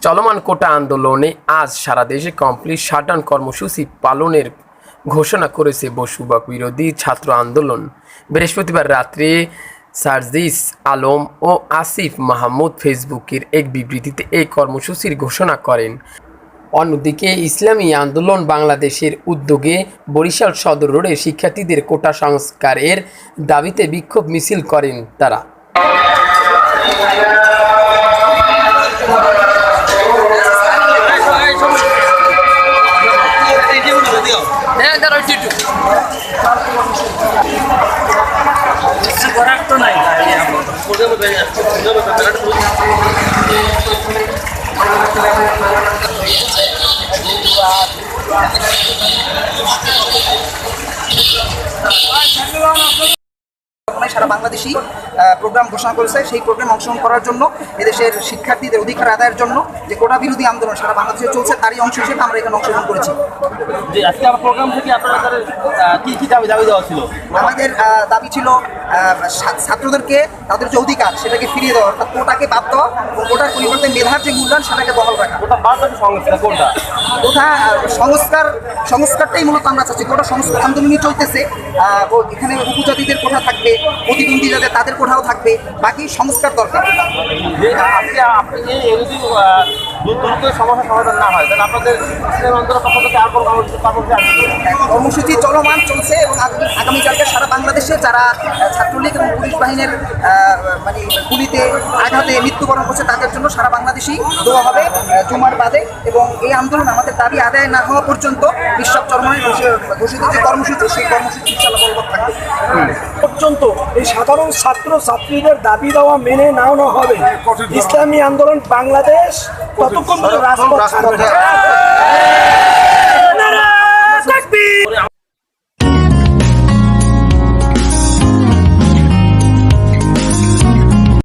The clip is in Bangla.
চলমান কোটা আন্দোলনে আজ সারা দেশে কমপ্লিট শাটডাউন কর্মসূচি পালনের ঘোষণা করেছে বসুবাক বিরোধী ছাত্র আন্দোলন। বৃহস্পতিবার রাত্রে সার্জিস আলম ও আসিফ মাহমুদ ফেসবুকের এক বিবৃতিতে এই কর্মসূচির ঘোষণা করেন। অন্যদিকে ইসলামী আন্দোলন বাংলাদেশের উদ্যোগে বরিশাল সদর রোডে শিক্ষার্থীদের কোটা সংস্কারের দাবিতে বিক্ষোভ মিছিল করেন তারা। সারা বাংলাদেশি প্রোগ্রাম ঘোষণা করেছে। সেই প্রোগ্রামে অংশগ্রহণ করার জন্য এদেশের শিক্ষার্থীদের অধিকার আদায়ের জন্য যে কোটা বিরোধী আন্দোলন সারা বাংলাদেশে চলছে, তারই অংশ হিসেবে আমরা এখানে অংশগ্রহণ করেছি। প্রোগ্রাম থেকে আপনাদের কি দাবি দেওয়া ছিল? আমাদের দাবি ছিল ছাত্রদেরকে তাদের যে অধিকার সেটাকে ফিরিয়ে দেওয়া, অর্থাৎ কোটাকে বাদ দেওয়া এবং কোটার পরিবর্তে মেধার যে মূল্যায়ন সেটাকে বহাল রাখা। কোটা সংস্কারটাই মূলত আমরা চাচ্ছি। কোটা সংস্কার আন্দোলনই চলতেছে। এখানে উপজাতিদের কোঠা থাকবে, প্রতিবন্ধী যাদের তাদের কোঠাও থাকবে, বাকি সংস্কার দরকার। সমস্যার সমাধান না হয় তাহলে আপনাদের কর্মসূচি চলমান চলছে এবং আগামীকালকে সারা বাংলাদেশে যারা ছাত্রলীগ এবং পুলিশ বাহিনীর গুলিতে আঘাতে মৃত্যুবরণ করছে তাদের জন্য সারা বাংলাদেশেই দোয়া হবে জুমার বাদে। এবং এই আন্দোলন আমাদের দাবি আদায় না হওয়া পর্যন্ত বিশ্ব চরমায় ঘোষিত যে কর্মসূচি সেই কর্মসূচি ইনশাআল্লাহ বলবৎ থাকবে। পর্যন্ত এই সাধারণ ছাত্রীদের দাবি দেওয়া মেনে নেওয়া হবে ইসলামী আন্দোলন বাংলাদেশ ততক্ষণ রাজপথ ছাড়বে না।